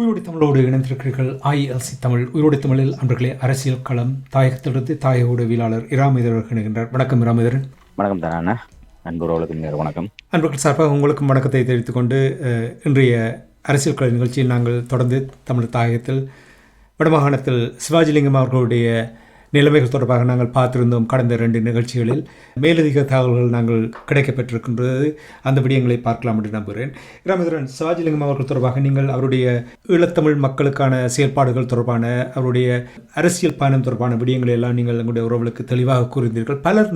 உயிரோடு தமிழோடு இணைந்திருக்கிறீர்கள். ILC தமிழ் உயிரோடு தமிழில் அன்பர்களே, அரசியல் களம் தாயகத்திலிருந்து தாய ஊடகவியலாளர் இராமேதர் இணைகின்றார். வணக்கம் இராமேதர். வணக்கம் தானே அன்புறவுகளுக்கு வணக்கம். அன்பர்கள் சார்பாக உங்களுக்கும் வணக்கத்தை தெரிவித்துக் கொண்டு இன்றைய அரசியல் கள நிகழ்ச்சியில் நாங்கள் தொடர்ந்து தமிழ் தாயகத்தில் வடமாகாணத்தில் சிவாஜிலிங்கம் அவர்களுடைய நிலைமைகள் தொடர்பாக நாங்கள் பார்த்திருந்தோம். கடந்த 2 நிகழ்ச்சிகளில் மேலதிக தகவல்கள் நாங்கள் கிடைக்கப்பெற்றிருக்கின்றது. அந்த விடயங்களை பார்க்கலாம் என்று நம்புகிறேன். இராமேந்திரன், சிவாஜிலிங்கம் அவர்கள் தொடர்பாக நீங்கள் அவருடைய ஈழத்தமிழ் மக்களுக்கான செயல்பாடுகள் தொடர்பான அவருடைய அரசியல் பயணம் தொடர்பான விடயங்களை எல்லாம் நீங்கள் எங்களுடைய உறவுகளுக்கு தெளிவாக கூறியிருந்தீர்கள். பலர்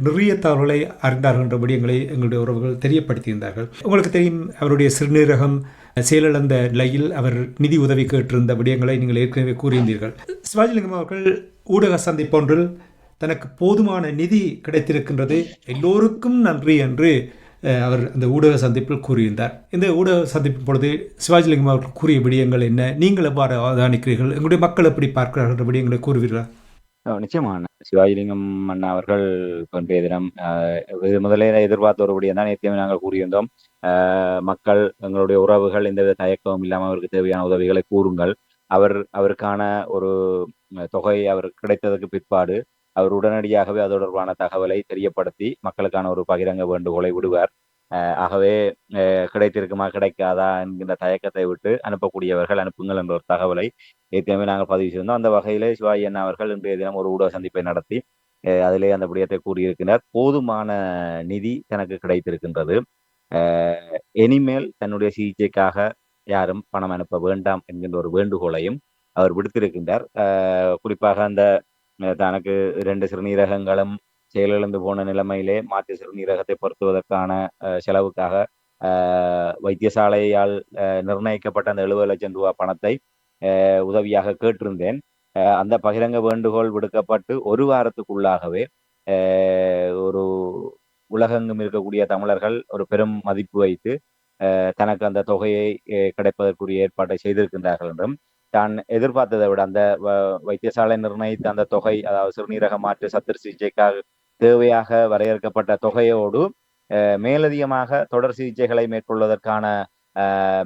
நிறைய தகவல்களை அறிந்தார்கள் என்ற விடயங்களை எங்களுடைய உறவுகள் தெரியப்படுத்தியிருந்தார்கள். உங்களுக்கு தெரியும், அவருடைய சிறுநீரகம் செயலிழந்த நிலையில் அவர் நிதி உதவி கேட்டிருந்த விடயங்களை நீங்கள் ஏற்கனவே கூறியிருந்தீர்கள். சிவாஜிலிங்கம் அவர்கள் ஊடக சந்திப்பொன்றில் தனக்கு போதுமான நிதி கிடைத்திருக்கின்றது, எல்லோருக்கும் நன்றி என்று அவர் அந்த ஊடக சந்திப்பில் கூறியிருந்தார். இந்த ஊடக சந்திப்பின் பொழுது சிவாஜிலிங்கம் அவர்கள் கூறிய விடயங்கள் என்ன, நீங்கள் எவ்வாறு அவதானிக்கிறீர்கள், எங்களுடைய மக்கள் எப்படி பார்க்கிறார்கள் என்ற விடயங்களை கூறுவீர்களா? நிச்சயமான சிவாஜிலிங்கம் அண்ணா அவர்கள் இன்றைய தினம் முதலே எதிர்பார்த்த ஒரு விடயம் தான் ஏற்கனவே நாங்கள் கூறியிருந்தோம். மக்கள், எங்களுடைய உறவுகள் எந்தவித தயக்கமும் இல்லாமல் அவருக்கு தேவையான உதவிகளை கூறுங்கள். அவருக்கான ஒரு தொகை அவர் கிடைத்ததற்கு பிற்பாடு அவர் உடனடியாகவே அது தொடர்பான தகவலை தெரியப்படுத்தி மக்களுக்கான ஒரு பகிரங்க வேண்டுகோளை விடுவார். ஆகவே கிடைத்திருக்குமா கிடைக்காதா என்கின்ற தயக்கத்தை விட்டு அனுப்பக்கூடியவர்கள் அனுப்புங்கள் என்ற ஒரு தகவலை ஏற்கனவே நாங்கள் பதிவு செய்திருந்தோம். அந்த வகையிலே சிவாஜி அண்ணா அவர்கள் இன்றைய தினம் ஒரு ஊடக சந்திப்பை நடத்தி அதிலே அந்த விடயத்தை கூறியிருக்கிறார். போதுமான நிதி தனக்கு கிடைத்திருக்கின்றது, இனிமேல் தன்னுடைய சிகிச்சைக்காக யாரும் பணம் அனுப்ப வேண்டாம் என்கின்ற ஒரு வேண்டுகோளையும் அவர் விடுத்திருக்கின்றார். குறிப்பாக அந்த தனக்கு 2 சிறுநீரகங்களும் செயலிழந்து போன நிலைமையிலே மாற்று சிறுநீரகத்தை பொருத்துவதற்கான செலவுக்காக வைத்தியசாலையால் நிர்ணயிக்கப்பட்ட அந்த 70 லட்சம் ரூபாய் பணத்தை உதவியாக கேட்டிருந்தேன். அந்த பகிரங்க வேண்டுகோள் விடுக்கப்பட்டு ஒரு வாரத்துக்குள்ளாகவே ஒரு உலகெங்கும் இருக்கக்கூடிய தமிழர்கள் ஒரு பெரும் மதிப்பு வைத்து தனக்கு அந்த தொகையை கிடைப்பதற்குரிய ஏற்பாட்டை செய்திருக்கின்றார்கள் என்றும், தான் எதிர்பார்த்ததை விட அந்த வைத்தியசாலை நிர்ணயித்த அந்த தொகை, அதாவது சிறுநீரக மாற்று சத்திர சிகிச்சைக்காக தேவையாக வரையறுக்கப்பட்ட தொகையோடு மேலதிகமாக தொடர் சிகிச்சைகளை மேற்கொள்வதற்கான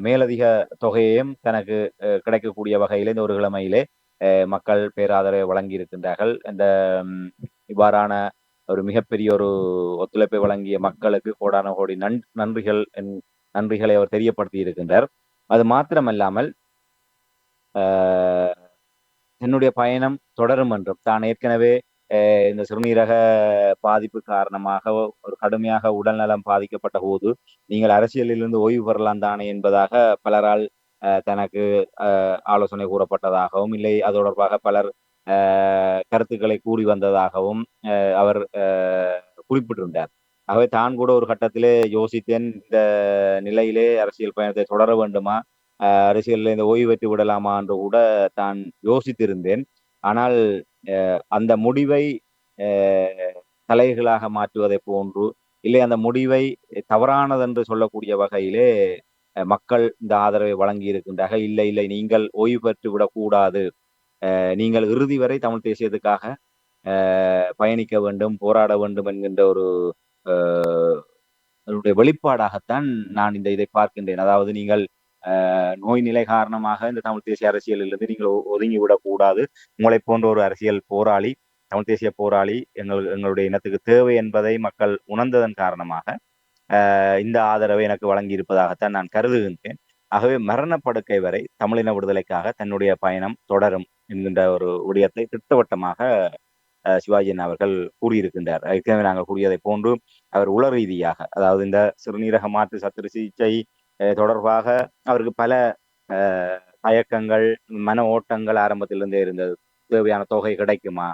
மேலதிக தொகையையும் தனக்கு கிடைக்கக்கூடிய வகையிலே இந்த ஒரு கிழமையிலே மக்கள் பேராதரவை வழங்கி இருக்கின்றார்கள். இந்த இவ்வாறான ஒரு மிகப்பெரிய ஒரு ஒத்துழைப்பை வழங்கிய மக்களுக்கு கோடான கோடி நன்றிகளை அவர் தெரியப்படுத்தி இருக்கின்றார். அது மாத்திரமல்லாமல் என்னுடைய பயணம் தொடரும் என்றும், தான் ஏற்கனவே இந்த சிறுநீரக பாதிப்பு காரணமாக ஒரு கடுமையாக உடல்நலம் பாதிக்கப்பட்ட போது நீங்கள் அரசியலிலிருந்து ஓய்வு பெறலாம் தானே என்பதாக பலரால் தனக்கு ஆலோசனை கூறப்பட்டதாகவும், இல்லை அது தொடர்பாக பலர் கருத்துக்களை கூறி வந்ததாகவும் அவர் குறிப்பிட்டிருந்தார். ஆகவே தான் கூட ஒரு கட்டத்திலே யோசித்தேன், இந்த நிலையிலே அரசியல் பயணத்தை தொடர வேண்டுமா, அரசியலில் இந்த ஓய்வு பெற்று விடலாமா என்று கூட தான் யோசித்திருந்தேன். ஆனால் அந்த முடிவை தலைகளாக மாற்றுவதை போன்று, இல்லை அந்த முடிவை தவறானதென்று சொல்லக்கூடிய வகையிலே மக்கள் இந்த ஆதரவை வழங்கி இருக்கின்றார்கள். இல்லை இல்லை, நீங்கள் ஓய்வு பெற்று விடக்கூடாது, நீங்கள் இறுதி வரை தமிழ் தேசியத்துக்காக பயணிக்க வேண்டும், போராட வேண்டும் என்கின்ற ஒரு வெளிப்பாடாகத்தான் நான் இதை பார்க்கின்றேன். அதாவது நீங்கள் நோய் நிலை காரணமாக இந்த தமிழ் தேசிய அரசியலிலிருந்து நீங்கள் ஒதுங்கி விடக்கூடாது. உங்களை போன்ற ஒரு அரசியல் போராளி, தமிழ் தேசிய போராளி எங்களுடைய இனத்துக்கு தேவை என்பதை மக்கள் உணர்ந்ததன் காரணமாக இந்த ஆதரவை எனக்கு வழங்கி இருப்பதாகத்தான் நான் கருதுகின்றேன். ஆகவே மரணப்படுக்கை வரை தமிழின விடுதலைக்காக தன்னுடைய பயணம் தொடரும் என்கின்ற ஒரு விடயத்தை திட்டவட்டமாக சிவாஜி அண்ணா அவர்கள் கூறியிருக்கின்றார். ஏற்கனவே நாங்கள் கூறியதை போன்று அவர் உள ரீதியாக, அதாவது இந்த சிறுநீரக மாற்று சத்திர சிகிச்சை தொடர்பாக அவருக்கு பல தயக்கங்கள், மன ஓட்டங்கள் ஆரம்பத்திலிருந்தே இருந்தது. தேவையான தொகை கிடைக்குமா,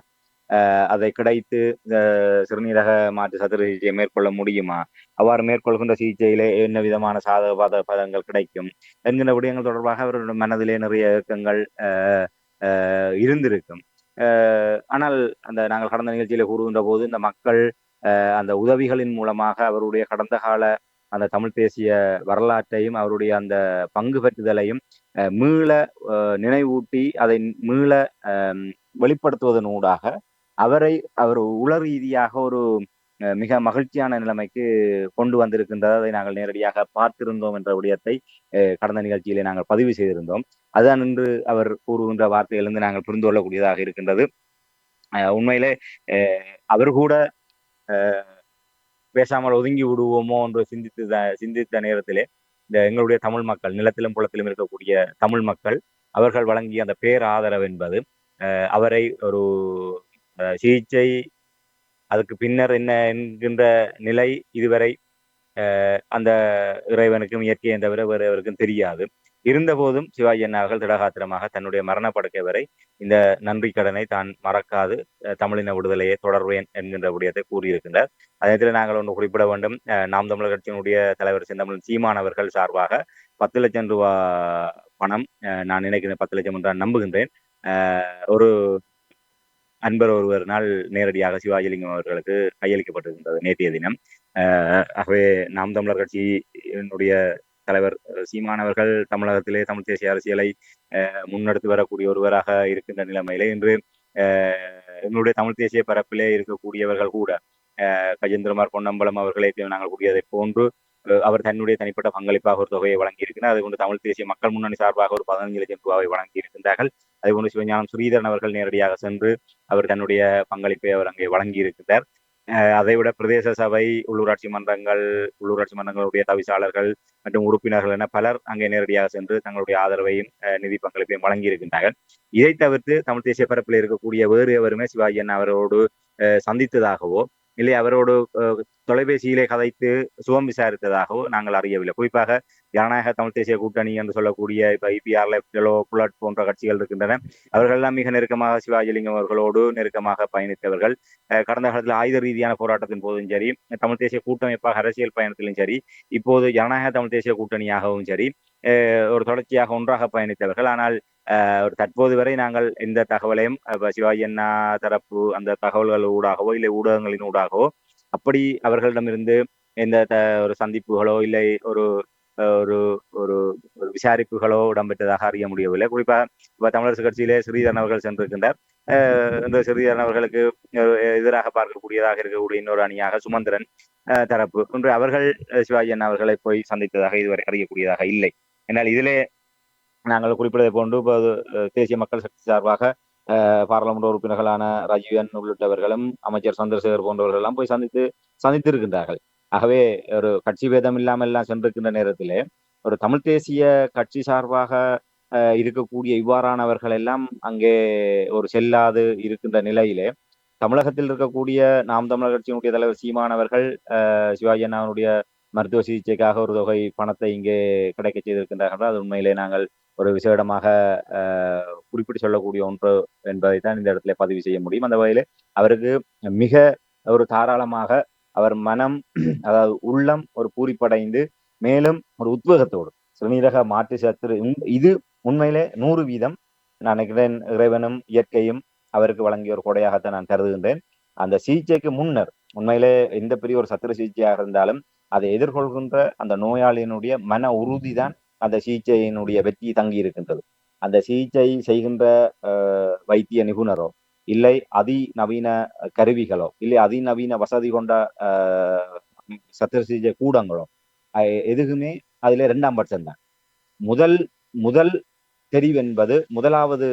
அதை கிடைத்து சிறுநீரக மாற்று சத்திர சிகிச்சையை மேற்கொள்ள முடியுமா, அவ்வாறு மேற்கொள்கின்ற சிகிச்சையிலே என்ன விதமான சாதக பதங்கள் கிடைக்கும் என்கின்ற விடயங்கள் தொடர்பாக அவருடைய மனதிலே நிறைய இயக்கங்கள் இருந்திருக்கும். ஆனால் அந்த நாங்கள் கடந்த நிகழ்ச்சியில கூறுகின்ற போது இந்த மக்கள் அந்த உதவிகளின் மூலமாக அவருடைய கடந்த கால அந்த தமிழ் தேசிய வரலாற்றையும் அவருடைய அந்த பங்கு பெற்றுதலையும் மீள நினைவூட்டி அதை மீள வெளிப்படுத்துவதனூடாக அவர் உள ரீதியாக ஒரு மிக மகிழ்ச்சியான நிலைமைக்கு கொண்டு வந்திருக்கின்றது. அதை நாங்கள் நேரடியாக பார்த்திருந்தோம் என்ற விடயத்தை கடந்த நிகழ்ச்சியிலே நாங்கள் பதிவு செய்திருந்தோம். அதுதான் இன்று அவர் கூறுகின்ற வார்த்தையிலிருந்து நாங்கள் புரிந்து கொள்ளக்கூடியதாக இருக்கின்றது. உண்மையிலே அவர் கூட பேசாமல் ஒதுங்கி விடுவோமோ என்று சிந்தித்த நேரத்திலே எங்களுடைய தமிழ் மக்கள், நிலத்திலும் புலத்திலும் இருக்கக்கூடிய தமிழ் மக்கள், அவர்கள் வழங்கிய அந்த பேர் ஆதரவு என்பது அவரை ஒரு சிகிச்சை, அதுக்கு பின்னர் என்ன என்கின்ற நிலை இதுவரை அந்த இறைவனுக்கும் இயற்கையை தவிர வேறு எவருக்கும் தெரியாது. இருந்தபோதும் சிவாஜி அண்ணா அவர்கள் திடகாத்திரமாக தன்னுடைய மரண படுக்கை வரை இந்த நன்றி கடனை தான் மறக்காது தமிழின விடுதலையை தொடர்வேன் என்கின்ற விடயத்தை கூறியிருக்கின்றார். அதே நேரத்தில் நாங்கள் ஒன்று குறிப்பிட வேண்டும். நாம் தமிழர் கட்சியினுடைய தலைவர் செந்தமிழன் சீமான் அவர்கள் சார்பாக 10 லட்சம் ரூபா பணம், நான் நினைக்கிறேன் 10 லட்சம் என்று நம்புகின்றேன், ஒரு அன்பர் ஒருவரினால் நேரடியாக சிவாஜிலிங்கம் அவர்களுக்கு கையளிக்கப்பட்டிருக்கின்றது நேற்றைய தினம். ஆகவே நாம் தமிழர் கட்சியினுடைய தலைவர் சீமான் அவர்கள் தமிழகத்திலே தமிழ் தேசிய அரசியலை முன்னெடுத்து வரக்கூடிய ஒருவராக இருக்கின்ற நிலைமையிலே இன்று எங்களுடைய தமிழ் தேசிய பரப்பிலே இருக்கக்கூடியவர்கள் கூட கஜேந்திரமார் பொன்னம்பலம் அவர்களை நாங்கள் கூறியதை போன்று அவர் தன்னுடைய தனிப்பட்ட பங்களிப்பாக ஒரு தொகையை வழங்கியிருக்கிறார். அதுபோன்று தமிழ் தேசிய மக்கள் முன்னணி சார்பாக ஒரு 15 லட்சம் ரூபாவை வழங்கியிருக்கின்றார்கள். அதேபோன்று சிவஞானம் ஸ்ரீதரன் அவர்கள் நேரடியாக சென்று அவர் தன்னுடைய பங்களிப்பை அவர் அங்கே வழங்கியிருக்கிறார். அதைவிட பிரதேச சபை, உள்ளூராட்சி மன்றங்களுடைய தவிசாளர்கள் மற்றும் உறுப்பினர்கள் என பலர் அங்கே நேரடியாக சென்று தங்களுடைய ஆதரவையும் நிதி பங்களிப்பையும் வழங்கியிருக்கின்றார்கள். இதை தவிர்த்து தமிழ் தேசிய பரப்பில் இருக்கக்கூடிய வேறு எவருமே சிவாஜி அண்ணா அவரோடு சந்தித்ததாகவோ இல்லை அவரோடு தொலைபேசியிலே கதைத்து சுகம் விசாரித்ததாகவோ நாங்கள் அறியவில்லை. குறிப்பாக ஜனநாயக தமிழ் தேசிய கூட்டணி என்று சொல்லக்கூடிய இப்ப இபிஆர், லெப்டலோ, புலட் போன்ற கட்சிகள் இருக்கின்றன. அவர்கள் எல்லாம் மிக நெருக்கமாக சிவாஜிலிங்கம் அவர்களோடு நெருக்கமாக பயணித்தவர்கள். கடந்த காலத்தில் ஆயுத ரீதியான போராட்டத்தின் போதும் சரி, தமிழ் தேசிய கூட்டமைப்பாக அரசியல் பயணத்திலும் சரி, இப்போது ஜனநாயக தமிழ் தேசிய கூட்டணியாகவும் சரி, ஒரு தொடர்ச்சியாக ஒன்றாக பயணித்தவர்கள். ஆனால் ஒரு தற்போது வரை நாங்கள் எந்த தகவலையும் சிவாஜி அண்ணா தரப்பு அந்த தகவல்கள் ஊடாகவோ இல்லை ஊடகங்களின் ஊடாகவோ அப்படி அவர்களிடமிருந்து எந்த ஒரு சந்திப்புகளோ இல்லை ஒரு ஒரு ஒரு ஒரு விசாரிப்புகளோ இடம்பெற்றதாக அறிய முடியவில்லை. குறிப்பாக இப்ப தமிழரசு கட்சியிலே ஸ்ரீதரன் அவர்கள் சென்றிருக்கின்றார். இந்த ஸ்ரீதரன் அவர்களுக்கு எதிராக பார்க்கக்கூடியதாக இருக்கக்கூடிய இன்னொரு அணியாக சுமந்திரன் தரப்பு ஒன்று அவர்கள் சிவாஜி அண்ணா அவர்களை போய் சந்தித்ததாக இதுவரை அறியக்கூடியதாக இல்லை. என்னால் இதிலே நாங்கள் குறிப்பிட்டதை போன்று தேசிய மக்கள் சக்தி சார்பாக பாராளுமன்ற உறுப்பினர்களான ராஜீவன் உள்ளிட்டவர்களும் அமைச்சர் சந்திரசேகர் போன்றவர்கள் எல்லாம் போய் சந்தித்திருக்கின்றார்கள். ஆகவே ஒரு கட்சி பேதம் இல்லாமல் எல்லாம் சென்றிருக்கின்ற நேரத்திலே ஒரு தமிழ் தேசிய கட்சி சார்பாக இருக்கக்கூடிய இவ்வாறானவர்கள் எல்லாம் அங்கே ஒரு செல்லாது இருக்கின்ற நிலையிலே தமிழகத்தில் இருக்கக்கூடிய நாம் தமிழர் கட்சியினுடைய தலைவர் சீமானவர்கள் சிவாஜி அண்ணாவுடைய மருத்துவ சிகிச்சைக்காக ஒரு தொகை பணத்தை இங்கே கிடைக்க செய்திருக்கின்றார்கள். அது உண்மையிலே நாங்கள் ஒரு விசேடமாக குறிப்பிட்டு சொல்லக்கூடிய ஒன்று என்பதைத்தான் இந்த இடத்துல பதிவு செய்ய முடியும். அந்த வகையிலே அவருக்கு மிக ஒரு தாராளமாக அவர் மனம், அதாவது உள்ளம் ஒரு பூரிப்படைந்து மேலும் ஒரு உத்வேகத்தோடு சிறுநீரக மாற்று சத்து இது உண்மையிலே 100% நான் நினைக்கிறேன் இறைவனும் இயற்கையும் அவருக்கு வழங்கிய ஒரு கொடையாகத்தான் நான் கருதுகின்றேன். அந்த சிகிச்சைக்கு முன்னர் உண்மையிலே எந்த பெரிய ஒரு சத்திர சிகிச்சையாக இருந்தாலும் அதை எதிர்கொள்கின்ற அந்த நோயாளியினுடைய மன உறுதி தான் அந்த சிகிச்சையினுடைய வெற்றி தங்கி இருக்கின்றது. அந்த சிகிச்சை செய்கின்ற வைத்திய நிபுணரோ இல்லை அதிநவீன கருவிகளோ இல்லை அதிநவீன வசதி கொண்ட சத்திர சிகிச்சை கூடங்களோ எதுக்குமே அதுல 2ஆம் பட்சம் தான். முதல் தெரிவென்பது, முதலாவது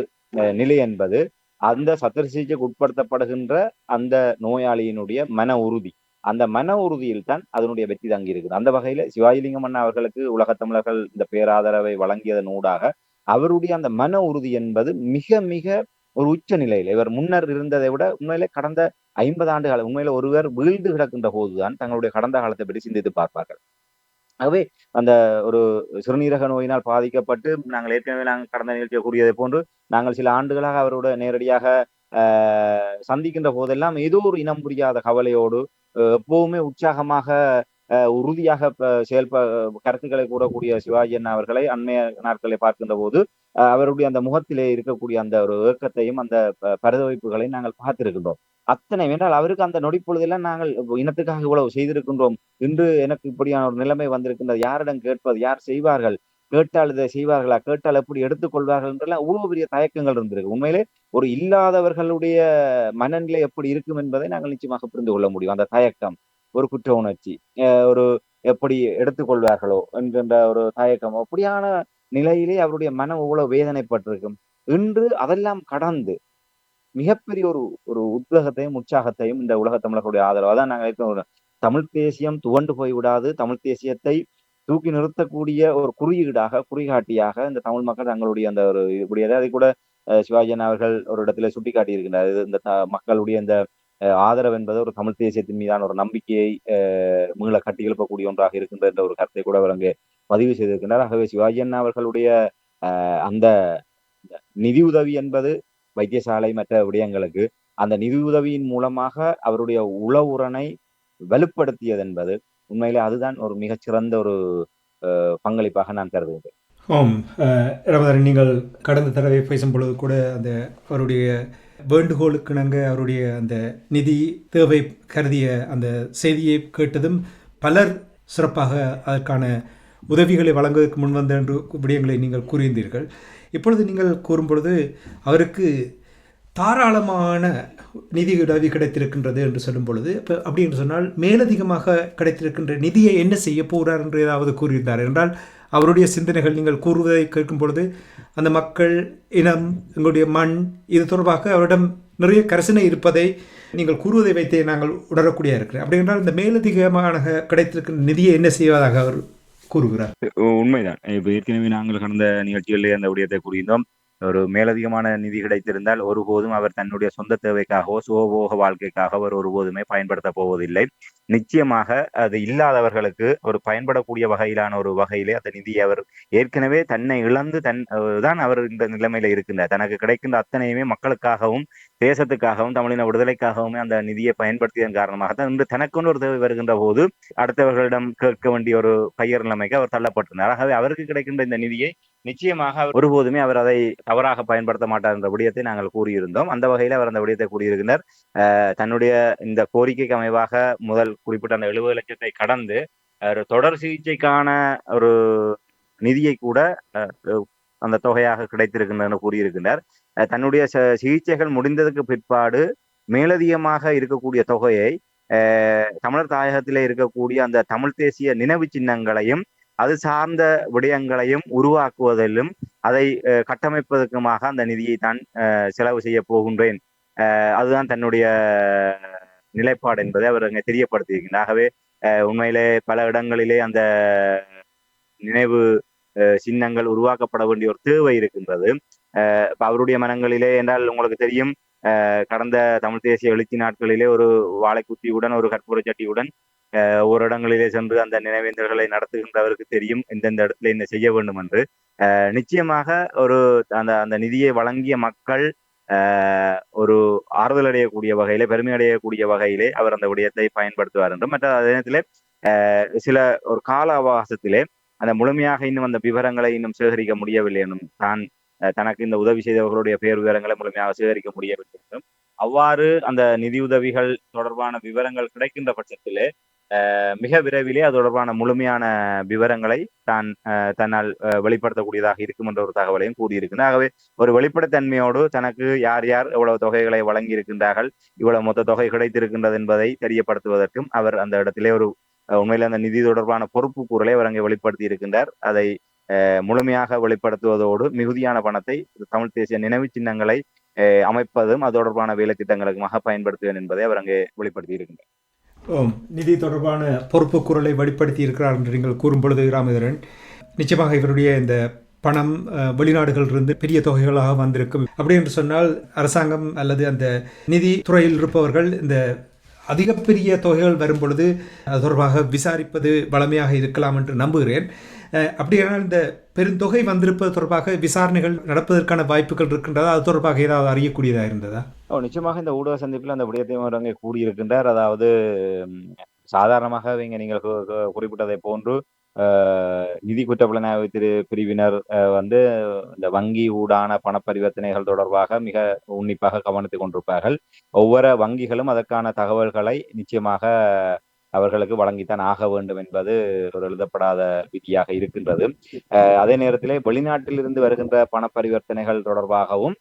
நிலை என்பது அந்த சத்திர சிகிச்சைக்கு உட்படுத்தப்படுகின்ற அந்த நோயாளியினுடைய மன உறுதி. அந்த மன உறுதியில் தான் அதனுடைய வெற்றி தங்கி இருக்குது. அந்த வகையில சிவாஜிலிங்கம் அண்ணா அவர்களுக்கு உலகத் தமிழர்கள் இந்த பேராதரவை வழங்கியதன் ஊடாக அவருடைய அந்த மன உறுதி என்பது மிக மிக ஒரு உச்ச நிலையில் இவர் முன்னர் இருந்ததை விட உண்மையிலே கடந்த 50 ஆண்டுகள் உண்மையில ஒருவர் வீழ்ந்து கிடக்கின்ற போதுதான் தங்களுடைய கடந்த காலத்தை பற்றி சிந்தித்து பார்ப்பார்கள். ஆகவே அந்த ஒரு சிறுநீரக நோயினால் பாதிக்கப்பட்டு நாங்கள் ஏற்கனவே கடந்த நிகழ்ச்சியை கூறியதை போன்று நாங்கள் சில ஆண்டுகளாக அவரோட நேரடியாக சந்திக்கின்ற போதெல்லாம் ஏதோ ஒரு இனம் புரியாத கவலையோடு எப்பவுமே உற்சாகமாக உறுதியாக கருத்துக்களை கூறக்கூடிய சிவாஜி அண்ணா அவர்களை அண்மைய நாட்களை பார்க்கின்ற போது அவருடைய அந்த முகத்திலே இருக்கக்கூடிய அந்த ஒரு ஏக்கத்தையும் அந்த பரிதவிப்புகளையும் நாங்கள் பார்த்திருக்கின்றோம். அத்தனை என்றால் அவருக்கு அந்த நொடிப்பொழுதெல்லாம் நாங்கள் இனத்துக்காக இவ்வளவு செய்திருக்கின்றோம், இன்று எனக்கு இப்படியான ஒரு நிலைமை வந்திருக்கின்றது, யாரிடம் கேட்பது, யார் செய்வார்கள், கேட்டால் இதை செய்வார்களா, கேட்டால் எப்படி எடுத்துக்கொள்வார்கள் என்றெல்லாம் இவ்வளவு பெரிய தயக்கங்கள் இருந்திருக்கு. உண்மையிலே ஒரு இல்லாதவர்களுடைய மனநிலை எப்படி இருக்கும் என்பதை நாங்கள் நிச்சயமாக புரிந்து கொள்ள முடியும். அந்த தயக்கம், ஒரு குற்ற உணர்ச்சி, ஒரு எப்படி எடுத்துக்கொள்வார்களோ என்கின்ற ஒரு தயக்கம், அப்படியான நிலையிலே அவருடைய மனம் எவ்வளவு வேதனைப்பட்டிருக்கும். இன்று அதெல்லாம் கடந்து மிகப்பெரிய ஒரு ஒரு உத்வேகத்தையும், உற்சாகத்தையும் இந்த உலகத் தமிழர்களுடைய ஆதரவு. அதான் நாங்க ஒரு தமிழ் தேசியம் துவண்டு போய் விடாது. தமிழ் தேசியத்தை தூக்கி நிறுத்தக்கூடிய ஒரு குறியீடாக, குறிகாட்டியாக இந்த தமிழ் மக்கள் தங்களுடைய அந்த ஒரு இப்படி அதை கூட சிவாஜி அண்ணா அவர்கள் ஒரு இடத்துல சுட்டிக்காட்டியிருக்கின்றார். இது இந்த மக்களுடைய இந்த ஆதரவு என்பது ஒரு தமிழ் தேசியத்தின் மீதான ஒரு நம்பிக்கையை மீள கட்டி எழுப்பக்கூடிய ஒன்றாக இருக்கின்ற என்ற ஒரு கருத்தை கூட அவர் அங்கே பதிவு செய்திருக்கின்றார். ஆகவே சிவாஜி அண்ணா அவர்களுடைய அந்த நிதியுதவி என்பது வைத்தியசாலை மற்ற விடயங்களுக்கு, அந்த நிதியுதவியின் மூலமாக அவருடைய உளவுறனை வலுப்படுத்தியது என்பது உண்மையிலே அதுதான் ஒரு மிகச்சிறந்த ஒரு பங்களிப்பாக நான் கருதுகிறேன். ஆம். ரமதான், நீங்கள் கடந்த தடவை பேசும்பொழுது கூட அந்த அவருடைய வேண்டுகோளுக்கிணங்க அவருடைய அந்த நிதி தேவை கருதிய அந்த செய்தியை கேட்டதும் பலர் சிறப்பாக அதற்கான உதவிகளை வழங்குவதற்கு முன்வந்த என்று விடயங்களை நீங்கள் கூறியிருந்தீர்கள். இப்பொழுது நீங்கள் கூறும்பொழுது அவருக்கு தாராளமான நிதி உதவி கிடைத்திருக்கின்றது என்று சொல்லும் பொழுது, இப்போ அப்படி என்று சொன்னால் மேலதிகமாக கிடைத்திருக்கின்ற நிதியை என்ன செய்ய போகிறார் என்று ஏதாவது கூறியிருந்தார் என்றால், அவருடைய சிந்தனைகள் நீங்கள் கூறுவதை கேட்கும் பொழுது அந்த மக்கள் இனம், எங்களுடைய மண், இது தொடர்பாக அவரிடம் நிறைய கரிசனை இருப்பதை நீங்கள் கூறுவதை வைத்தே நாங்கள் உணரக்கூடிய இருக்கிறேன். அப்படி என்றால் இந்த மேலதிகமாக கிடைத்திருக்கின்ற நிதியை என்ன செய்வதாக அவர் கூறுகிறார்? உண்மைதான். இப்ப ஏற்கனவே நாங்கள் கடந்த நிகழ்ச்சிகளிலே அந்த விடயத்தை கூறியிருந்தோம். ஒரு மேலதிகமான நிதி கிடைத்திருந்தால் ஒருபோதும் அவர் தன்னுடைய சொந்த தேவைக்காகவோ சுகபோக வாழ்க்கைக்காக அவர் ஒருபோதுமே பயன்படுத்த போவதில்லை. நிச்சயமாக அது இல்லாதவர்களுக்கு ஒரு பயன்படக்கூடிய வகையிலான ஒரு வகையிலே அந்த நிதியை அவர் ஏற்கனவே தன்னை இழந்து தான் அவர் இந்த நிலைமையில இருக்கின்றார். தனக்கு கிடைக்கின்ற அத்தனையுமே மக்களுக்காகவும் தேசத்துக்காகவும் தமிழின விடுதலைக்காகவுமே அந்த நிதியை பயன்படுத்தியதன் காரணமாகத்தான் இன்று தனக்குன்னு ஒரு தேவை வருகின்ற போது அடுத்தவர்களிடம் கேட்க வேண்டிய ஒரு கையர் நிலைமைக்கு அவர் தள்ளப்பட்டிருந்தார். ஆகவே அவருக்கு கிடைக்கின்ற இந்த நிதியை நிச்சயமாக ஒருபோதுமே அவர் அதை தவறாக பயன்படுத்த மாட்டார் என்ற விடயத்தை நாங்கள் கூறியிருந்தோம். அந்த வகையில் அவர் அந்த விடயத்தை கூறியிருக்கிறார். தன்னுடைய இந்த கோரிக்கைக்கு அமைவாக முதல் குறிப்பிட்ட அந்த 70 லட்சத்தை கடந்து தொடர் சிகிச்சைக்கான ஒரு நிதியை கூட அந்த தொகையாக கிடைத்திருக்கின்றன கூறியிருக்கின்றார். தன்னுடைய சிகிச்சைகள் முடிந்ததுக்கு பிற்பாடு மேலதிகமாக இருக்கக்கூடிய தொகையை தமிழர் தாயகத்திலே இருக்கக்கூடிய அந்த தமிழ் தேசிய நினைவு சின்னங்களையும் அது சார்ந்த விடயங்களையும் உருவாக்குவதிலும் அதை கட்டமைப்பதற்குமாக அந்த நிதியை தான் செலவு செய்ய போகின்றேன், அதுதான் தன்னுடைய நிலைப்பாடு என்பதை அவர் அங்கே தெரியப்படுத்தியிருக்கிறார். ஆகவே உண்மையிலே பல இடங்களிலே அந்த நினைவு சின்னங்கள் உருவாக்கப்பட வேண்டிய ஒரு தேவை இருக்கின்றது. அவருடைய மனங்களிலே என்றால் உங்களுக்கு தெரியும், கடந்த தமிழ் தேசிய எழுச்சி நாட்களிலே ஒரு வாழைக்குத்தியுடன் ஒரு கற்பூர சட்டியுடன் ஒரு இடங்களிலே சென்று அந்த நினைவேந்தல்களை நடத்துகின்றவருக்கு தெரியும் எந்தெந்த இடத்துல என்ன செய்ய வேண்டும் என்று. நிச்சயமாக ஒரு அந்த அந்த நிதியை வழங்கிய மக்கள் ஒரு ஆறுதல் அடையக்கூடிய வகையிலே, பெருமை அடையக்கூடிய வகையிலே அவர் அந்த விடயத்தை பயன்படுத்துவார் என்றும், மற்ற அதே நேரத்திலே சில ஒரு கால அவகாசத்திலே அந்த முழுமையாக இன்னும் அந்த விவரங்களை இன்னும் சேகரிக்க முடியவில்லை என்றும், தான் தனக்கு இந்த உதவி செய்தவர்களுடைய பெயர் விவரங்களை முழுமையாக சேகரிக்க முடியவில்லை என்றும், அவ்வாறு அந்த நிதியுதவிகள் தொடர்பான விவரங்கள் கிடைக்கின்ற பட்சத்திலே மிக விரைவிலே அது தொடர்பான முழுமையான விவரங்களை தான் தன்னால் வெளிப்படுத்தக்கூடியதாக இருக்கும் என்ற ஒரு தகவலையும் கூறியிருக்கின்றார். ஆகவே ஒரு வெளிப்படைத்தன்மையோடு தனக்கு யார் யார் எவ்வளவு தொகைகளை வழங்கி இருக்கின்றார்கள், இவ்வளவு மொத்த தொகை கிடைத்திருக்கின்றது என்பதை தெரியப்படுத்துவதற்கும் அவர் அந்த இடத்திலே ஒரு உண்மையில அந்த நிதி தொடர்பான பொறுப்பு கூறலை அவர் அங்கே வெளிப்படுத்தி இருக்கின்றார். அதை முழுமையாக வெளிப்படுத்துவதோடு மிகுதியான பணத்தை தமிழ் தேசிய நினைவு சின்னங்களை அமைப்பதும் அது தொடர்பான வேலை திட்டங்களுக்குமாக பயன்படுத்துவேன் என்பதை அவர் அங்கே வெளிப்படுத்தி இருக்கின்றார். நிதி தொடர்பான பொறுப்பு குரலை வெளிப்படுத்தி இருக்கிறார் என்று நீங்கள் கூறும் பொழுது ராமதரன், நிச்சயமாக இவருடைய இந்த பணம் வெளிநாடுகளிலிருந்து பெரிய தொகைகளாக வந்திருக்கும். அப்படி என்று சொன்னால் அரசாங்கம் அல்லது அந்த நிதி துறையில் இருப்பவர்கள் இந்த அதிக பெரிய தொகைகள் வரும் பொழுது அது தொடர்பாக விசாரிப்பது வளமையாக இருக்கலாம் என்று நம்புகிறேன். அப்படியானால் இந்த பெருந்தொகை வந்திருப்பது தொடர்பாக விசாரணைகள் நடப்பதற்கான வாய்ப்புகள் இருக்கின்றதா? அது தொடர்பாக ஏதாவது அறியக்கூடியதாக இருந்ததா? நிச்சயமாக இந்த ஊடக சந்திப்பில் அந்த விடயத்தையும் அவர் அங்கே கூறியிருக்கின்றார். அதாவது சாதாரணமாக நீங்கள் குறிப்பிட்டதை போன்று நிதி குற்றப்புலனாய்வு பிரிவினர் வந்து இந்த வங்கி ஊடான பண பரிவர்த்தனைகள் தொடர்பாக மிக உன்னிப்பாக கவனித்துக் கொண்டிருப்பார்கள். ஒவ்வொரு வங்கிகளும் அதற்கான தகவல்களை நிச்சயமாக அவர்களுக்கு வழங்கித்தான் ஆக வேண்டும் என்பது ஒரு எழுதப்படாத விதியாக இருக்கின்றது. அதே நேரத்திலே வெளிநாட்டிலிருந்து வருகின்ற பண பரிவர்த்தனைகள் தொடர்பாகவும்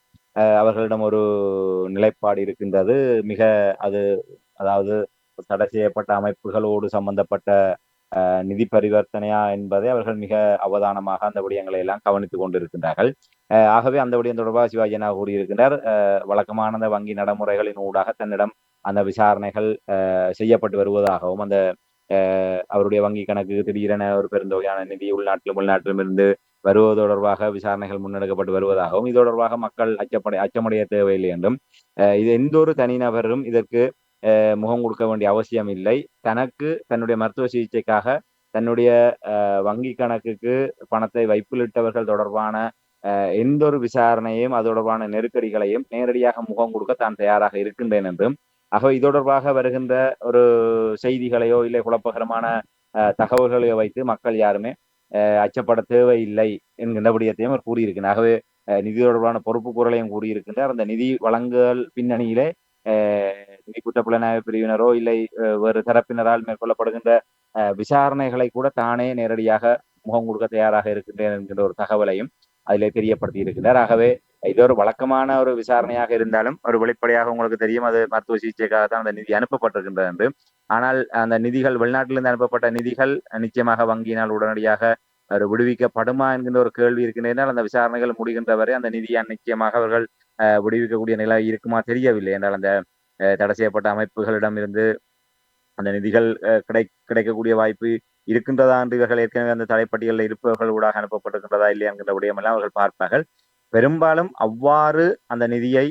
அவர்களிடம் ஒரு நிலைப்பாடு இருக்கின்றது. மிக அது அதாவது தடை செய்யப்பட்ட அமைப்புகளோடு சம்பந்தப்பட்ட நிதி பரிவர்த்தனையா என்பதை அவர்கள் மிக அவதானமாக அந்த விடயங்களை எல்லாம் கவனித்துக் கொண்டிருக்கின்றார்கள். ஆகவே அந்த விடயம் தொடர்பாக சிவாஜி அண்ணா கூறியிருக்கின்றார், வழக்கமான அந்த வங்கி நடைமுறைகளின் ஊடாக தன்னிடம் அந்த விசாரணைகள் செய்யப்பட்டு வருவதாகவும், அந்த அவருடைய வங்கி கணக்கு திடீரென ஒரு பெருந்தொகையான நிதி உள்நாட்டிலும் உள்நாட்டிலும் இருந்து வருவது தொடர்பாக விசாரணைகள் முன்னெடுக்கப்பட்டு வருவதாகவும், இது தொடர்பாக மக்கள் அச்சமடைய தேவையில்லை என்றும், இது எந்த ஒரு தனிநபரும் இதற்கு முகம் கொடுக்க வேண்டிய அவசியம் இல்லை. தனக்கு தன்னுடைய மருத்துவ சிகிச்சைக்காக தன்னுடைய வங்கி கணக்குக்கு பணத்தை வைப்பிலிட்டவர்கள் தொடர்பான எந்த ஒரு விசாரணையும் அது தொடர்பான நெருக்கடிகளையும் நேரடியாக முகம் கொடுக்க தான் தயாராக இருக்கின்றேன் என்றும், ஆகவே இது தொடர்பாக வருகின்ற ஒரு செய்திகளையோ இல்லை குழப்பகரமான தகவல்களையோ வைத்து மக்கள் யாருமே அச்சப்பட தேவையில்லை என்கின்ற விடயத்தையும் அவர் கூறியிருக்கிறார். ஆகவே நிதி தொடர்பான பொறுப்பு கூறலையும் கூறியிருக்கின்றார். அந்த நிதி வழங்குதல் பின்னணியிலே நிதி குற்றப்புலனாய்வு பிரிவினரோ இல்லை வேறு தரப்பினரால் மேற்கொள்ளப்படுகின்ற விசாரணைகளை கூட தானே நேரடியாக முகம் கொடுக்க தயாராக இருக்கின்றேன் என்கின்ற ஒரு தகவலையும் அதிலே தெரியப்படுத்தி இருக்கின்றார். ஆகவே இது ஒரு வழக்கமான ஒரு விசாரணையாக இருந்தாலும் ஒரு வெளிப்படையாக உங்களுக்கு தெரியும், அது மருத்துவ சிகிச்சைக்காகத்தான் அந்த நிதி அனுப்பப்பட்டிருக்கின்றது என்று. ஆனால் அந்த நிதிகள் வெளிநாட்டிலிருந்து அனுப்பப்பட்ட நிதிகள் நிச்சயமாக வங்கியினால் உடனடியாக ஒரு விடுவிக்கப்படுமா என்கின்ற ஒரு கேள்வி இருக்கின்றனால் அந்த விசாரணைகள் முடிகின்ற வரை அந்த நிதியை நிச்சயமாக அவர்கள் விடுவிக்கக்கூடிய நிலை இருக்குமா தெரியவில்லை. என்றால் அந்த தடை செய்யப்பட்ட அமைப்புகளிடம் இருந்து அந்த நிதிகள் கிடைக்கக்கூடிய வாய்ப்பு இருக்கின்றதா என்று இவர்கள் ஏற்கனவே அந்த தடைப்பட்டியலில் இருப்பவர்கள் ஊடாக அனுப்பப்பட்டிருக்கின்றதா இல்லையா என்கின்ற விடயமெல்லாம் அவர்கள் பார்ப்பார்கள். பெரும்பாலும் அவ்வாறு அந்த நிதியை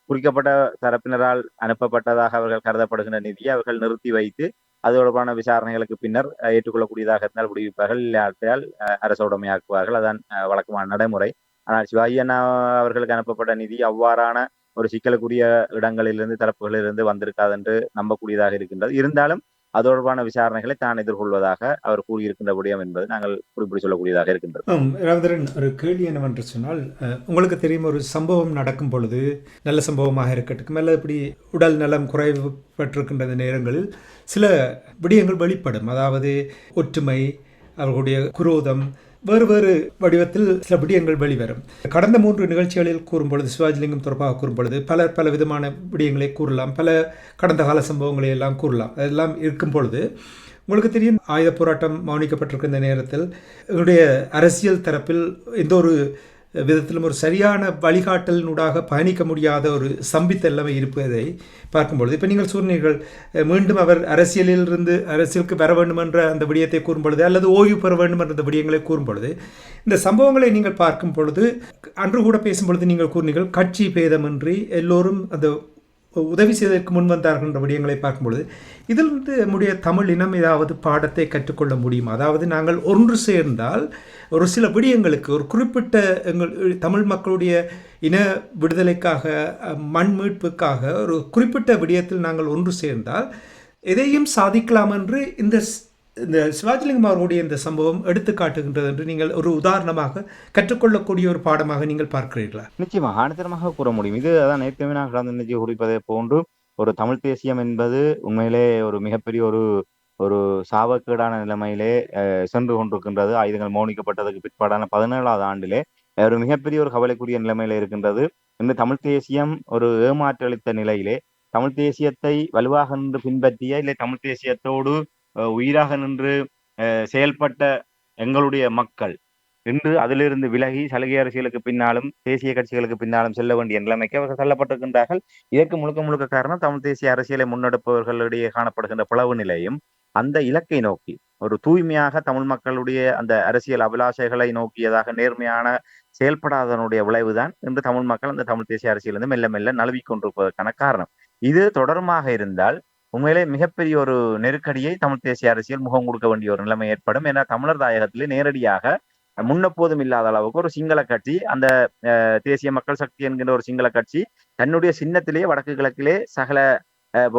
குறிக்கப்பட்ட தரப்பினரால் அனுப்பப்பட்டதாக அவர்கள் கருதப்படுகின்ற நிதியை அவர்கள் நிறுத்தி வைத்து அது தொடர்பான விசாரணைகளுக்கு பின்னர் ஏற்றுக்கொள்ளக்கூடியதாக இருந்தால் விடுவிப்பார்கள், இல்லாட்டால் அரசுடைமையாக்குவார்கள். அதான் வழக்கமான நடைமுறை. ஆனால் சிவாஜி அண்ணா அவர்களுக்கு அனுப்பப்பட்ட நிதி அவ்வாறான ஒரு சிக்கலுக்குரிய இடங்களிலிருந்து தரப்புகளிலிருந்து வந்திருக்காது என்று நம்பக்கூடியதாக இருக்கின்றது. இருந்தாலும் அது தொடர்பான விசாரணைகளை தான் எதிர்கொள்வதாக அவர் கூறியிருக்கின்ற விடயம் என்பது நாங்கள் குறிப்பிட்டு சொல்லக்கூடியதாக இருக்கின்றது. ராமதரன், ஒரு கேள்வி என்னவென்று சொன்னால், உங்களுக்கு தெரியும், ஒரு சம்பவம் நடக்கும் பொழுது நல்ல சம்பவமாக இருக்கட்டும் அல்லது இப்படி உடல் நலம் குறைவுபட்டிருக்கின்ற நேரங்களில் சில விடயங்கள் வெளிப்படும். அதாவது ஒற்றுமை, அவர்களுடைய குரோதம், வேறு வேறு வடிவத்தில் சில விடயங்கள் வெளிவரும். கடந்த 3 நிகழ்ச்சிகளில் கூறும்பொழுது, சிவாஜிலிங்கம் தொடர்பாக கூறும்பொழுது பல விதமான விடயங்களை கூறலாம், பல கடந்த கால சம்பவங்களை எல்லாம் கூறலாம். அதெல்லாம் இருக்கும் பொழுது உங்களுக்கு தெரியும், ஆயுத போராட்டம் மௌனிக்கப்பட்டிருக்கின்ற நேரத்தில் என்னுடைய அரசியல் தரப்பில் எந்த ஒரு விதத்திலும் ஒரு சரியான வழிகாட்டலினூடாக பயணிக்க முடியாத ஒரு சம்பித்தெல்லாமே இருப்பதை பார்க்கும்பொழுது, இப்போ நீங்கள் சொன்னீர்கள் மீண்டும் அவர் அரசியலுக்கு வர வேண்டும் என்ற அந்த விடயத்தை கூறும்பொழுது அல்லது ஓய்வு பெற வேண்டும் என்ற அந்த விடயங்களை கூறும்பொழுது, இந்த சம்பவங்களை நீங்கள் பார்க்கும் பொழுது, அன்று கூட பேசும்பொழுது நீங்கள் கூறினீர்கள் கட்சி பேதமின்றி எல்லோரும் அந்த உதவி செய்வதற்கு முன் வந்தார்கள் என்ற விடயங்களை பார்க்கும்பொழுது, இதிலிருந்து நம்முடைய தமிழ் இனம் ஏதாவது பாடத்தை கற்றுக்கொள்ள முடியும்? அதாவது நாங்கள் ஒன்று சேர்ந்தால் ஒரு சில விடயங்களுக்கு, ஒரு குறிப்பிட்ட எங்கள் தமிழ் மக்களுடைய இன விடுதலைக்காக, மண் மீட்புக்காக ஒரு குறிப்பிட்ட விடயத்தில் நாங்கள் ஒன்று சேர்ந்தால் எதையும் சாதிக்கலாம் என்று இந்த சிவாஜிலிங்கம் அவர்களுடைய இந்த சம்பவம் எடுத்து காட்டுகின்றது என்று நீங்கள் ஒரு உதாரணமாக கற்றுக்கொள்ளக்கூடிய ஒரு பாடமாக நீங்கள் பார்க்கிறீர்களா? நிச்சயமாக ஆணித்தரமாக கூற முடியும். இது அதான் நேற்று நான் கடந்த நிகழ்ச்சி குறிப்பதை போன்று ஒரு தமிழ் தேசியம் என்பது உண்மையிலே ஒரு மிகப்பெரிய ஒரு சாவக்கேடான நிலைமையிலே சென்று கொண்டிருக்கின்றது. ஆயுதங்கள் மௌனிக்கப்பட்டதுக்கு பிற்பாடான 17வது ஆண்டிலே ஒரு மிகப்பெரிய ஒரு கவலைக்குரிய நிலைமையில இருக்கின்றது. இந்த தமிழ் தேசியம் ஒரு ஏமாற்றளித்த நிலையிலே தமிழ் தேசியத்தை வலுவாக நின்று பின்பற்றிய இல்லை தமிழ் தேசியத்தோடு உயிராக நின்று செயல்பட்ட எங்களுடைய மக்கள் இன்று அதிலிருந்து விலகி சலுகை அரசியலுக்கு பின்னாலும் தேசிய கட்சிகளுக்கு பின்னாலும் செல்ல வேண்டிய நிலைமைக்கு அவர்கள் தள்ளப்பட்டிருக்கின்றார்கள். இதற்கு முழுக்க காரணம் தமிழ் தேசிய அரசியலை முன்னெடுப்பவர்களிடையே காணப்படுகின்ற பிளவு நிலையும் அந்த இலக்கை நோக்கி ஒரு தூய்மையாக தமிழ் மக்களுடைய அந்த அரசியல் அபிலாஷைகளை நோக்கியதாக நேர்மையான செயல்படாதனுடைய விளைவுதான் இன்று தமிழ் மக்கள் அந்த தமிழ் தேசிய அரசியலிருந்து மெல்ல மெல்ல நழுவி கொண்டிருப்பதற்கான காரணம். இது தொடர்மாக இருந்தால் உண்மையிலே மிகப்பெரிய ஒரு நெருக்கடியை தமிழ் தேசிய அரசியல் முகம் கொடுக்க வேண்டிய ஒரு நிலைமை ஏற்படும். ஏன்னா தமிழர் தாயகத்திலே நேரடியாக முன்னெப்போதும் இல்லாத அளவுக்கு ஒரு சிங்கள கட்சி, அந்த தேசிய மக்கள் சக்தி என்கின்ற ஒரு சிங்கள கட்சி தன்னுடைய சின்னத்திலேயே வடக்கு கிழக்கிலே சகல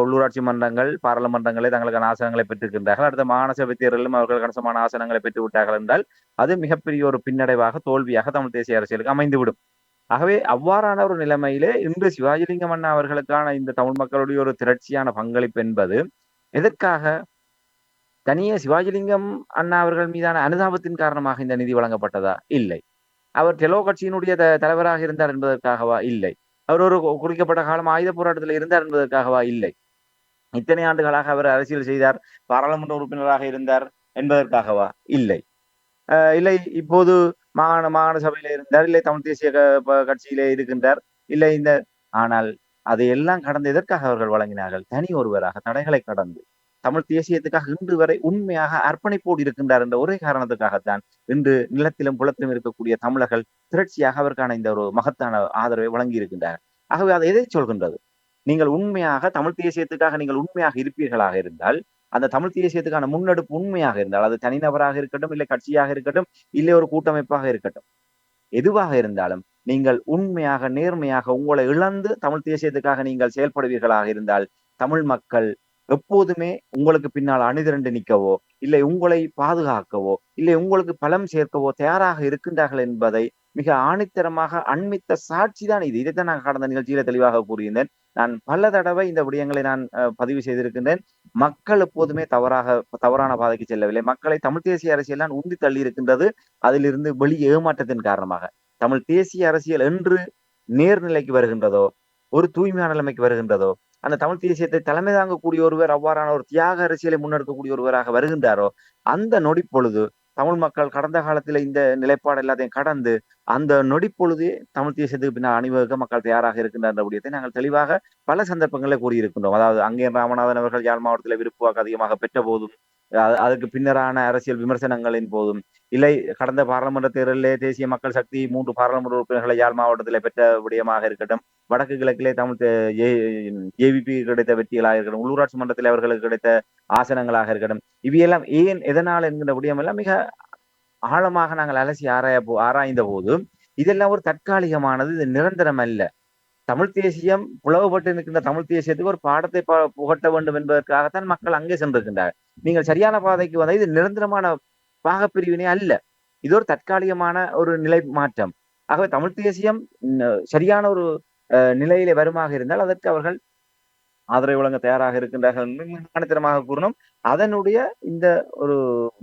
உள்ளூராட்சி மன்றங்கள், பாராளுமன்றங்களை தங்களுக்கான ஆசனங்களை பெற்றிருக்கின்றார்கள். அடுத்த மாகாண சபை தேர்தலிலும் அவர்கள் கணிசமான ஆசனங்களை பெற்று விட்டார்கள் என்றால் அது மிகப்பெரிய ஒரு பின்னடைவாக, தோல்வியாக தமிழ் தேசிய அரசியலுக்கு அமைந்துவிடும். ஆகவே அவ்வாறான ஒரு நிலைமையிலே இன்று சிவாஜிலிங்கம் அண்ணா அவர்களுக்கான இந்த தமிழ் மக்களுடைய ஒரு திரட்சியான பங்களிப்பு என்பது எதற்காக? தனியே சிவாஜிலிங்கம் அண்ணா அவர்கள் மீதான அனுதாபத்தின் காரணமாக இந்த நிதி வழங்கப்பட்டதா? இல்லை. அவர் டெலோ கட்சியினுடைய தலைவராக இருந்தார் என்பதற்காகவா? இல்லை. அவர் ஒரு குறிக்கப்பட்ட காலம் ஆயுத போராட்டத்தில் இருந்தார் என்பதற்காகவா? இல்லை. இத்தனை ஆண்டுகளாக அவர் அரசியல் செய்தார், பாராளுமன்ற உறுப்பினராக இருந்தார் என்பதற்காகவா? இல்லை. இல்லை இப்போது மாகாண மாகாண சபையில இருந்தார், இல்லை தமிழ் தேசிய கட்சியிலே இருக்கின்றார், இல்லை ஆனால் அதையெல்லாம் கடந்து எதற்காக அவர்கள் வழங்கினார்கள்? தனி ஒருவராக தடைகளை கடந்து தமிழ் தேசியத்துக்காக இன்று வரை உண்மையாக அர்ப்பணிப்போடு இருக்கின்றார் என்ற ஒரே காரணத்துக்காகத்தான் இன்று நிலத்திலும் புலத்திலும் இருக்கக்கூடிய தமிழர்கள் திரட்சியாக அவருக்கான இந்த ஒரு மகத்தான ஆதரவை வழங்கி இருக்கின்றார். ஆகவே அதை எதை சொல்கின்றது? நீங்கள் உண்மையாக தமிழ் தேசியத்துக்காக நீங்கள் உண்மையாக இருப்பீர்களாக இருந்தால், அந்த தமிழ் தேசியத்துக்கான முன்னெடுப்பு உண்மையாக இருந்தால், அது தனிநபராக இருக்கட்டும், இல்லை கட்சியாக இருக்கட்டும், இல்லை ஒரு கூட்டமைப்பாக இருக்கட்டும், எதுவாக இருந்தாலும் நீங்கள் உண்மையாக நேர்மையாக உங்களை இழந்து தமிழ் தேசியத்துக்காக நீங்கள் செயல்படுவீர்களாக இருந்தால், தமிழ் மக்கள் எப்போதுமே உங்களுக்கு பின்னால் அணிதிரண்டு நிற்கவோ, இல்லை உங்களை பாதுகாக்கவோ, இல்லை உங்களுக்கு பலம் சேர்க்கவோ தயாராக இருக்கின்றார்கள் என்பதை மிக ஆணித்தரமாக அண்மித்த சாட்சி தான் இது. இதைத்தான் நான் கடந்த நிகழ்ச்சியில தெளிவாக கூறியிருந்தேன். நான் பல தடவை இந்த விடயங்களை நான் பதிவு செய்திருக்கின்றேன். மக்கள் எப்போதுமே தவறான பாதைக்கு செல்லவில்லை. மக்களை தமிழ் தேசிய அரசியல் தான் உந்தி தள்ளி இருக்கின்றது. அதிலிருந்து வெளியே ஏமாற்றத்தின் காரணமாக தமிழ் தேசிய அரசியல் என்று நேர்நிலைக்கு வருகின்றதோ, ஒரு தூய்மையான நிலைமைக்கு வருகின்றதோ, அந்த தமிழ் தேசியத்தை தலைமை தாங்கக்கூடிய ஒருவர், அவ்வாறான ஒரு தியாக அரசியலை முன்னெடுக்கக்கூடிய ஒருவராக வருகின்றாரோ, அந்த நொடி பொழுது தமிழ் மக்கள் கடந்த காலத்துல இந்த நிலைப்பாடு எல்லாத்தையும் கடந்து அந்த நொடி பொழுதே தமிழ் தேசியத்துக்கு பின்னால் அணிவகுக்க மக்கள் தயாராக இருக்கின்ற விடயத்தை நாங்கள் தெளிவாக பல சந்தர்ப்பங்களில் கூறியிருக்கின்றோம். அதாவது அங்கே ராமநாதன் அவர்கள் யாழ் மாவட்டத்தில் விருப்பு வாக்கு அதிகமாக பெற்ற போதும், அதுக்கு பின்னரான அரசியல் விமர்சனங்களின் போதும், இல்லை கடந்த பாராளுமன்ற தேர்தலிலே தேசிய மக்கள் சக்தி 3 பாராளுமன்ற உறுப்பினர்களை யாழ் மாவட்டத்தில் பெற்ற விடயமாக இருக்கட்டும், வடக்கு கிழக்கிலே தமிழ் ஏவிபி கிடைத்த வெற்றிகளாக இருக்கட்டும், உள்ளூராட்சி மன்றத்தில் அவர்களுக்கு கிடைத்த ஆசனங்களாக இருக்கட்டும், இவையெல்லாம் ஏன் எதனால் என்கிற விடயம் எல்லாம் மிக ஆழமாக நாங்கள் அலசி ஆராய்ந்த போது இதெல்லாம் ஒரு தற்காலிகமானது, இது நிரந்தரம் அல்ல. தமிழ் தேசியம் புலவுபட்டு நிற்கின்ற தமிழ் தேசியத்துக்கு ஒரு பாடத்தை புகட்ட வேண்டும் என்பதற்காகத்தான் மக்கள் அங்கே சென்றிருக்கின்றார். நீங்கள் சரியான பாதைக்கு வந்தால் இது நிரந்தரமான பாகப்பிரிவினை அல்ல, இது ஒரு தற்காலிகமான ஒரு நிலை மாற்றம். ஆகவே தமிழ் தேசியம் சரியான ஒரு நிலையிலே வருமாக இருந்தால் அதற்கு அவர்கள் ஆதரவு வழங்க தயாராக இருக்கின்றார்கள் ஆணித்தரமாக கூறணும். அதனுடைய இந்த ஒரு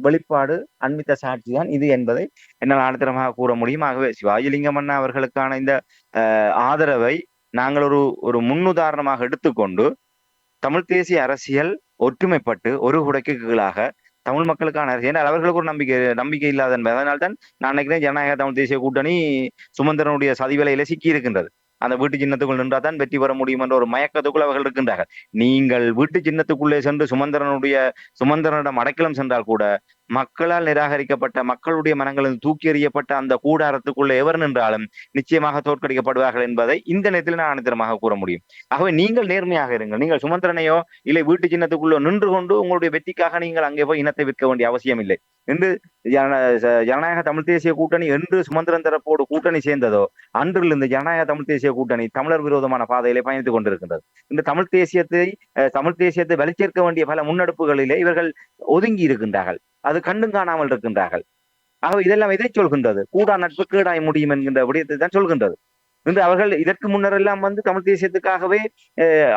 வெளிப்பாடு அண்மித்த சாட்சி தான் இது என்பதை என்னால் ஆணித்தரமாக கூற முடியும். ஆகவே சிவாஜிலிங்கம் அண்ணா அவர்களுக்கான இந்த ஆதரவை நாங்கள் ஒரு முன்னுதாரணமாக எடுத்துக்கொண்டு தமிழ் தேசிய அரசியல் ஒற்றுமைப்பட்டு ஒரு குடைக்கு கீழாக தமிழ் மக்களுக்கான அரசியல், அவர்களுக்கு ஒரு நம்பிக்கை இல்லாத என்பது. அதனால்தான் நான் நினைக்கிறேன் ஜனநாயக தமிழ் தேசிய கூட்டணி சுமந்திரனுடைய சதிவேலையில சிக்கி இருக்கின்றது. அந்த வீட்டு சின்னத்துக்குள் நின்றால் தான் வெற்றி பெற முடியும் என்ற ஒரு மயக்கத்துக்குள் அவர்கள் இருக்கின்றார்கள். நீங்கள் வீட்டு சின்னத்துக்குள்ளே சென்று சுமந்திரனிடம் அடைக்கலம் சென்றால் கூட மக்களால் நிராகரிக்கப்பட்ட, மக்களுடைய மனங்களில் தூக்கி எறியப்பட்ட அந்த கூடாரத்துக்குள்ளே எவர் நின்றாலும் நிச்சயமாக தோற்கடிக்கப்படுவார்கள் என்பதை இந்த நேரத்தில் நான் அனைத்தரமாக கூற முடியும். ஆகவே நீங்கள் நேர்மையாக இருங்கள். நீங்கள் சுமந்திரனையோ இல்லை வீட்டு சின்னத்துக்குள்ளோ நின்று கொண்டு உங்களுடைய வெற்றிக்காக நீங்கள் அங்கே போய் இனத்தை விற்க வேண்டிய அவசியம் இல்லை. என்று ஜனநாயக தமிழ் தேசிய கூட்டணி என்று சுமந்திரன் தரப்போடு கூட்டணி சேர்ந்ததோ அன்றிலிருந்து ஜனநாயக தமிழ் தேசிய கூட்டணி தமிழர் விரோதமான பாதையிலே பயணித்துக் கொண்டிருக்கின்றது. இந்த தமிழ் தேசியத்தை வெளிச்சேர்க்க வேண்டிய பல முன்னெடுப்புகளிலே இவர்கள் ஒதுங்கி இருக்கின்றார்கள், அது கண்டும் காணாமல் இருக்கின்றார்கள். ஆக இதெல்லாம் எதை சொல்கின்றது? கூடா நட்பு கேடாய் முடியும் என்கின்ற விடயத்தை தான் சொல்கின்றது. என்று அவர்கள் இதற்கு முன்னர் எல்லாம் தமிழ் தேசியத்துக்காகவே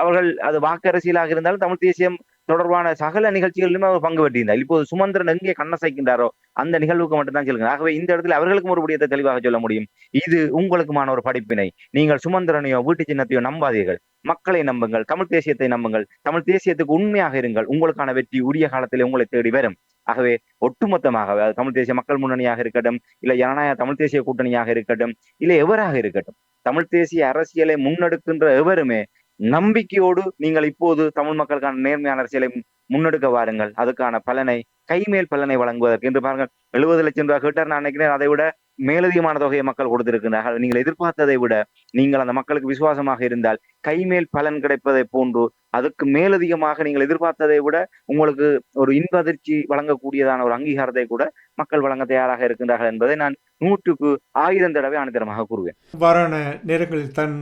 அவர்கள் அது வாக்கு அரசியலாக இருந்தாலும் தமிழ் தேசியம் தொடர்பான சகல நிகழ்ச்சிகளிலுமே அவர் பங்கு பெற்றிருந்தார். இப்போது சுமந்திரன் எங்கே கண்ணசைக்கின்றாரோ அந்த நிகழ்வுக்கு மட்டும்தான் சொல்லுங்க. ஆகவே இந்த இடத்துல அவர்களுக்கும் ஒரு விடயத்தை தெளிவாக சொல்ல முடியும். இது உங்களுக்குமான ஒரு படிப்பினை. நீங்கள் சுமந்திரனையோ வீட்டு சின்னத்தையோ நம்பாதீர்கள், மக்களை நம்புங்கள், தமிழ் தேசியத்தை நம்புங்கள், தமிழ் தேசியத்துக்கு உண்மையாக இருங்கள். உங்களுக்கான வெற்றி உரிய காலத்திலே உங்களை தேடி வரும். ஆகவே ஒட்டுமொத்தமாக தமிழ் தேசிய மக்கள் முன்னணியாக இருக்கட்டும், இல்லை ஜனநாயக தமிழ் தேசிய கூட்டணியாக இருக்கட்டும், இல்லை எவராக இருக்கட்டும், தமிழ் தேசிய அரசியலை முன்னெடுக்கின்ற எவருமே நம்பிக்கையோடு நீங்கள் இப்போது தமிழ் மக்களுக்கான நேர்மையான அரசியலை முன்னெடுக்க வாருங்கள். அதுக்கான பலனை கைமேல் பலனை வழங்குவதற்கு என்று பாருங்கள் 70 லட்சம் ரூபாய் கேட்டார். நான் நினைக்கிறேன் அதை விட மேலதிகமான தொகையை மக்கள் கொடுத்திருக்கிறார்கள். நீங்கள் எதிர்பார்த்ததை விட நீங்கள் அந்த மக்களுக்கு விசுவாசமாக இருந்தால் கைமேல் பலன் கிடைப்பதை போன்று அதுக்கு மேலதிகமாக நீங்கள் எதிர்பார்த்ததை விட உங்களுக்கு ஒரு இன்ப அதிர்ச்சி வழங்கக்கூடியதான ஒரு அங்கீகாரத்தை கூட மக்கள் வழங்க தயாராக இருக்கின்றார்கள் என்பதை நான் 100க்கு 1000 தடவை ஆணித்தரமாக கூறுவேன். இவ்வாறான நேரங்களில் தான்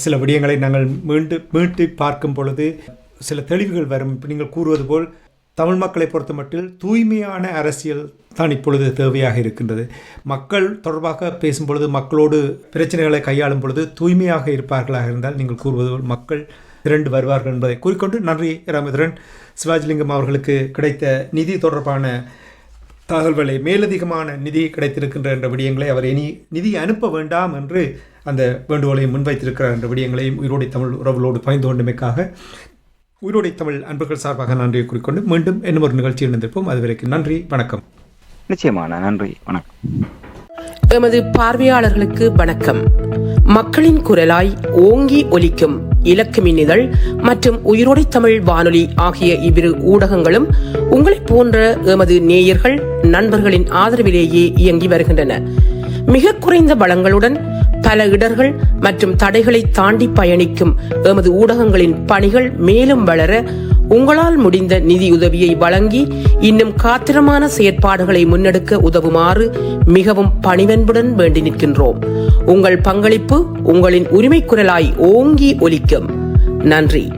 சில விடயங்களை நாங்கள் மீண்டு பார்க்கும் பொழுது சில தெளிவுகள் வரும். நீங்கள் கூறுவது போல் தமிழ் மக்களை பொறுத்த மட்டில் தூய்மையான அரசியல் தான் இப்பொழுது தேவையாக இருக்கின்றது. மக்கள் தொடர்பாக பேசும்பொழுது, மக்களோடு பிரச்சனைகளை கையாளும் பொழுது தூய்மையாக இருப்பார்களாக இருந்தால் நீங்கள் கூறுவது மக்கள் திரண்டு வருவார்கள் என்பதை கூறிக்கொண்டு, நன்றி ராமேந்திரன். சிவாஜிலிங்கம் அவர்களுக்கு கிடைத்த நிதி தொடர்பான தகவல்களை, மேலதிகமான நிதி கிடைத்திருக்கின்ற என்ற விடயங்களை, அவர் இனி நிதி அனுப்ப வேண்டாம் என்று அந்த வேண்டுகோளையும் முன்வைத்திருக்கிறார் என்ற விடயங்களையும் உயிரோடை தமிழ் உறவுகளோடு பகிர்ந்து கொண்டமைக்காக உயிரோடை தமிழ் அன்பர்கள் சார்பாக நன்றியை கூறிக்கொண்டு மீண்டும் இன்னும் ஒரு நிகழ்ச்சியில் இணைந்திருப்போம். அதுவரைக்கும் நன்றி, வணக்கம். நிச்சயமான நன்றி, வணக்கம். எமது பார்வையாளர்களுக்கு வணக்கம். மக்களின் குரலாய் ஓங்கி ஒலிக்கும் இலக்குமின் இதழ் மற்றும் உயிரோடை தமிழ் வானொலி ஆகிய இவ்விரு ஊடகங்களும் உங்களைப் போன்ற எமது நேயர்கள் நண்பர்களின் ஆதரவிலேயே இயங்கி வருகின்றன. மிக குறைந்த வளங்களுடன் பல இடர்கள் மற்றும் தடைகளை தாண்டி பயணிக்கும் எமது ஊடகங்களின் பணிகள் மேலும் வளர உங்களால் முடிந்த நிதியுதவியை வழங்கி இன்னும் காத்திரமான செயற்பாடுகளை முன்னெடுக்க உதவுமாறு மிகவும் பணிவன்புடன் வேண்டி நிற்கின்றோம். உங்கள் பங்களிப்பு உங்களின் உரிமை குரலாய் ஓங்கி ஒலிக்கும். நன்றி.